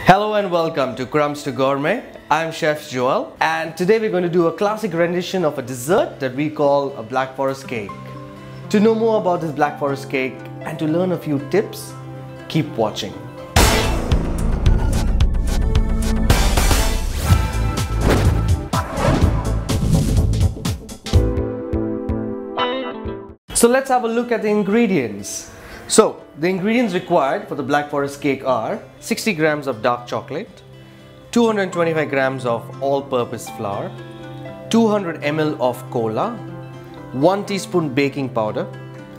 Hello and welcome to Crumbs to Gourmet. I'm Chef Joel and today we're going to do a classic rendition of a dessert that we call a Black Forest cake. To know more about this Black Forest cake and to learn a few tips, keep watching. So let's have a look at the ingredients. So the ingredients required for the Black Forest cake are 60 grams of dark chocolate, 225 grams of all-purpose flour, 200 ml of cola, 1 teaspoon baking powder.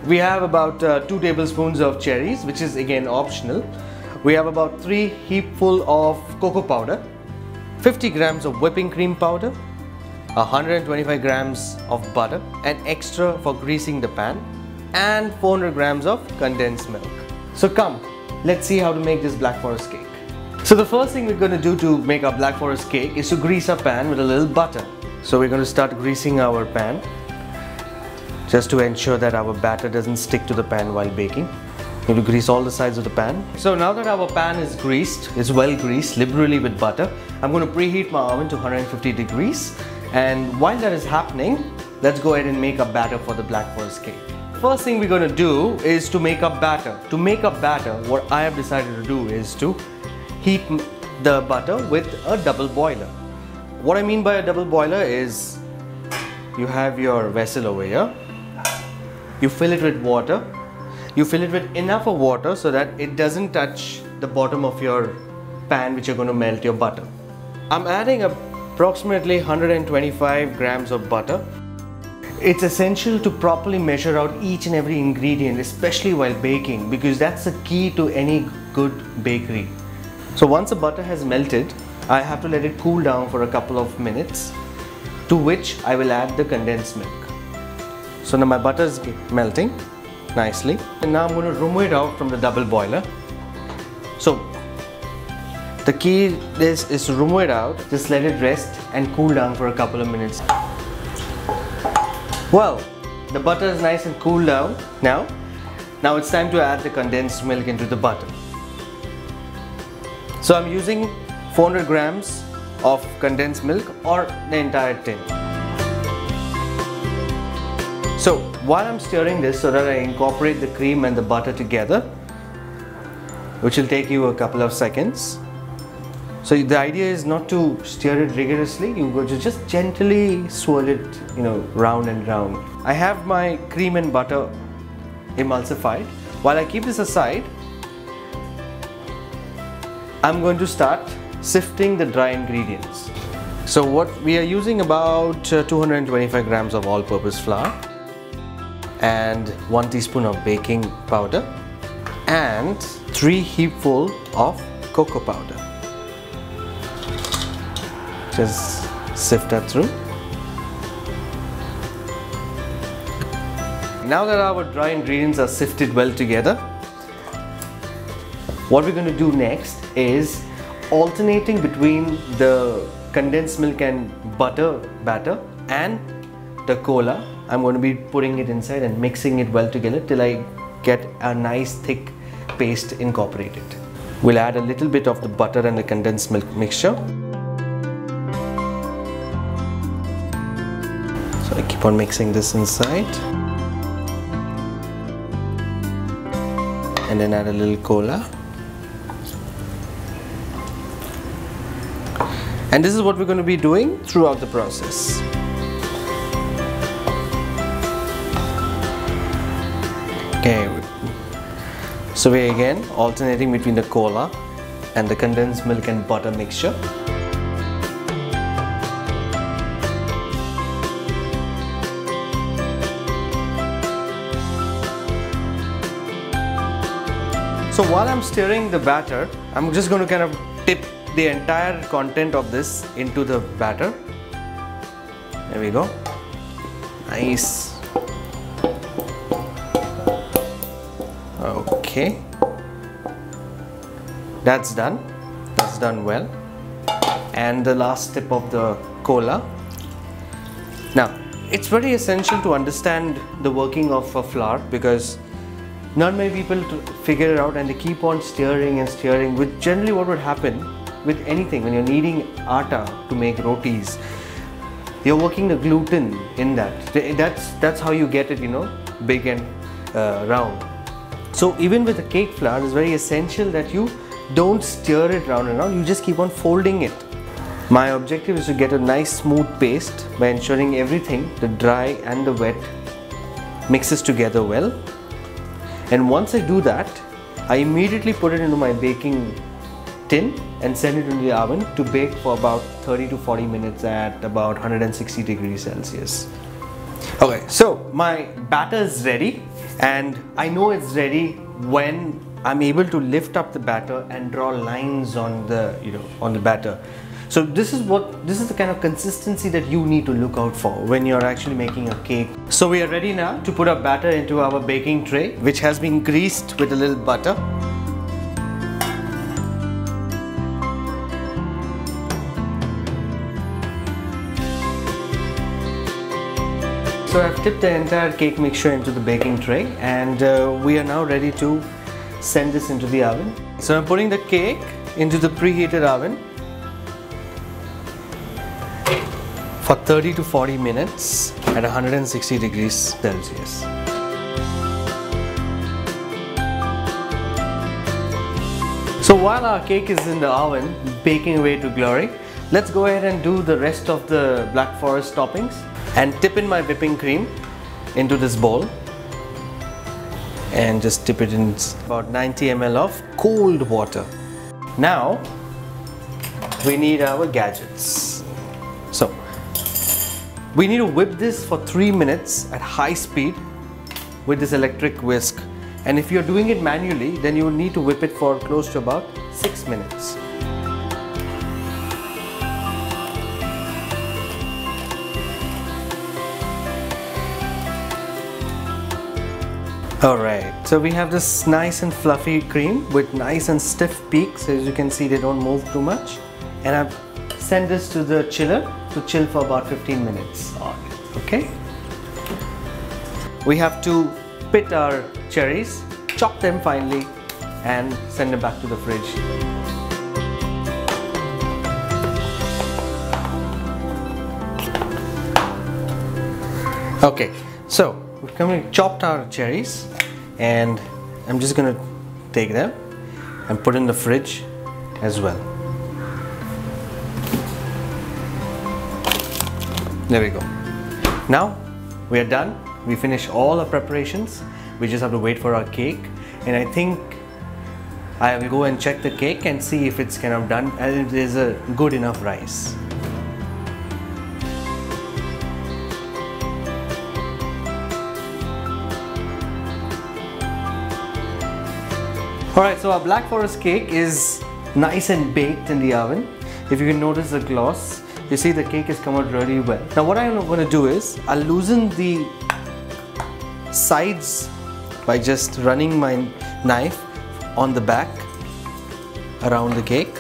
We have about 2 tablespoons of cherries, which is again optional. We have about 3 heapful of cocoa powder, 50 grams of whipping cream powder, 125 grams of butter, an extra for greasing the pan, and 400 grams of condensed milk. So come, let's see how to make this Black Forest cake. So the first thing we're going to do to make our Black Forest cake is to grease our pan with a little butter. So we're going to start greasing our pan just to ensure that our batter doesn't stick to the pan while baking. You need to grease all the sides of the pan. So now that our pan is greased, it's well greased liberally with butter, I'm going to preheat my oven to 150 degrees. And while that is happening, let's go ahead and make a batter for the Black Forest cake. First thing we're going to do is to make a batter. To make a batter, what I have decided to do is to heat the butter with a double boiler. What I mean by a double boiler is you have your vessel over here, you fill it with water, you fill it with enough of water so that it doesn't touch the bottom of your pan which you're going to melt your butter. I'm adding approximately 125 grams of butter. It's essential to properly measure out each and every ingredient, especially while baking, because that's the key to any good bakery. So once the butter has melted, I have to let it cool down for a couple of minutes, to which I will add the condensed milk. So now my butter is melting nicely, and now I'm going to remove it out from the double boiler. So the key is to remove it out, just let it rest and cool down for a couple of minutes. Well, the butter is nice and cooled down now. Now it's time to add the condensed milk into the butter. So I'm using 400 grams of condensed milk or the entire tin. So while I'm stirring this so that I incorporate the cream and the butter together, which will take you a couple of seconds. So the idea is not to stir it rigorously, you go to just gently swirl it, round and round. I have my cream and butter emulsified. While I keep this aside, I'm going to start sifting the dry ingredients. So what we are using about 225 grams of all-purpose flour and 1 teaspoon of baking powder and 3 heapful of cocoa powder. Just sift that through. Now that our dry ingredients are sifted well together, what we're going to do next is alternating between the condensed milk and butter batter and the cola. I'm going to be putting it inside and mixing it well together till I get a nice thick paste incorporated. We'll add a little bit of the butter and the condensed milk mixture. So I keep on mixing this inside and then add a little cola. And this is what we're going to be doing throughout the process. Okay, so we're again alternating between the cola and the condensed milk and butter mixture. So while I'm stirring the batter, I'm just going to kind of tip the entire content of this into the batter. There we go. Nice. Okay. That's done. That's done well. And the last tip of the cola. Now, it's very essential to understand the working of a flour because not many people figure it out, and they keep on stirring and stirring, which generally what would happen with anything when you're kneading atta to make rotis, you're working the gluten in that. That's how you get it, you know, big and round. So even with the cake flour, it's very essential that you don't stir it round and round, you just keep on folding it. My objective is to get a nice smooth paste by ensuring everything, the dry and the wet, mixes together well. And once I do that, I immediately put it into my baking tin and send it into the oven to bake for about 30 to 40 minutes at about 160 degrees Celsius. Okay, so my batter is ready, and I know it's ready when I'm able to lift up the batter and draw lines on the, you know, on the batter. So this is the kind of consistency that you need to look out for when you're actually making a cake. So we are ready now to put our batter into our baking tray, which has been greased with a little butter. So I've tipped the entire cake mixture into the baking tray, and we are now ready to send this into the oven. So I'm putting the cake into the preheated oven for 30 to 40 minutes at 160 degrees Celsius. So while our cake is in the oven baking away to glory, let's go ahead and do the rest of the Black Forest toppings and dip in my whipping cream into this bowl and just dip it in about 90 ml of cold water. Now we need our gadgets. So we need to whip this for 3 minutes at high speed with this electric whisk, and if you're doing it manually, then you will need to whip it for close to about 6 minutes. Alright, so we have this nice and fluffy cream with nice and stiff peaks. As you can see, they don't move too much, and I've sent this to the chiller to chill for about 15 minutes. Okay, we have to pit our cherries, chop them finely, and send them back to the fridge. Okay, so we've chopped our cherries, and I'm just going to take them and put in the fridge as well. There we go. Now we are done. We finished all our preparations. We just have to wait for our cake, and I think I will go and check the cake and see if it's kind of done and if there's a good enough rise. Alright, so our Black Forest cake is nice and baked in the oven. If you can notice the gloss, you see the cake has come out really well. Now what I'm going to do is, I'll loosen the sides by just running my knife on the back around the cake,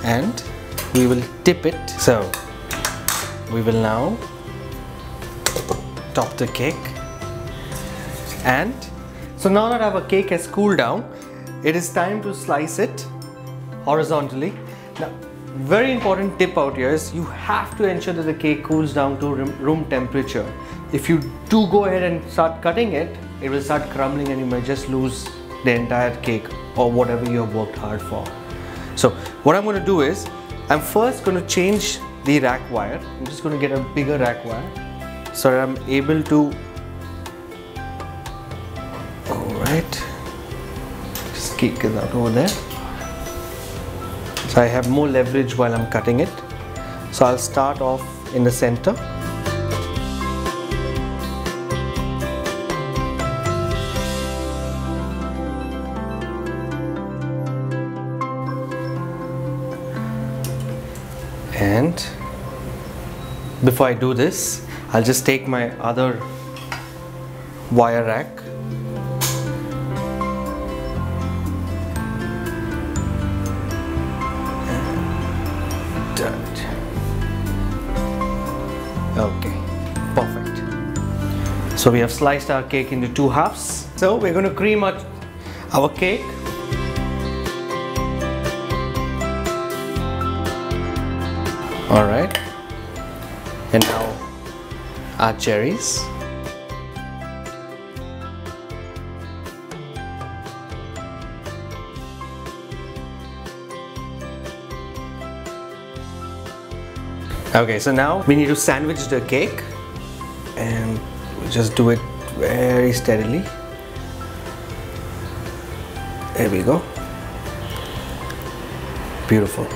and we will tip it. So we will now top the cake, and so now that our cake has cooled down, it is time to slice it horizontally. Now, very important tip out here is you have to ensure that the cake cools down to room temperature. If you do go ahead and start cutting it, it will start crumbling and you may just lose the entire cake or whatever you have worked hard for. So what I'm going to do is, I'm first going to change the rack wire. I'm just going to get a bigger rack wire so that I'm able to, alright, just kick it out over there. So I have more leverage while I'm cutting it. So I'll start off in the center. And before I do this, I'll just take my other wire rack Okay, perfect. So we have sliced our cake into 2 halves. So we're going to cream our cake. Alright. And now our cherries. Okay, so now we need to sandwich the cake, and just do it very steadily. There we go. Beautiful.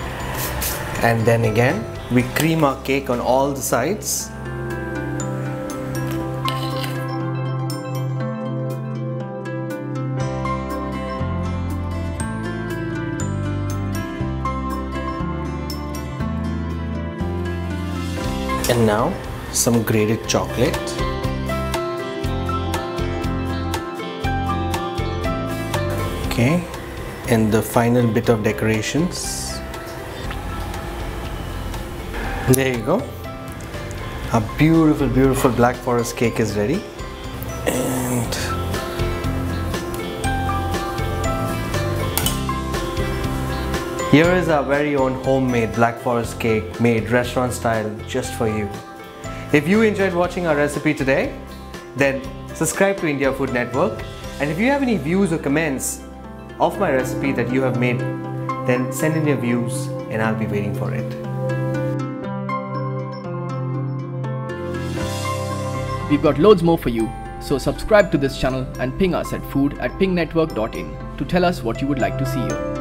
And then again, we cream our cake on all the sides. And now some grated chocolate. Okay, and the final bit of decorations. There you go. A beautiful, beautiful Black Forest cake is ready. And here is our very own homemade Black Forest cake, made restaurant style just for you. If you enjoyed watching our recipe today, then subscribe to India Food Network. And if you have any views or comments of my recipe that you have made, then send in your views and I'll be waiting for it. We've got loads more for you, so subscribe to this channel and ping us at food@pingnetwork.in to tell us what you would like to see here.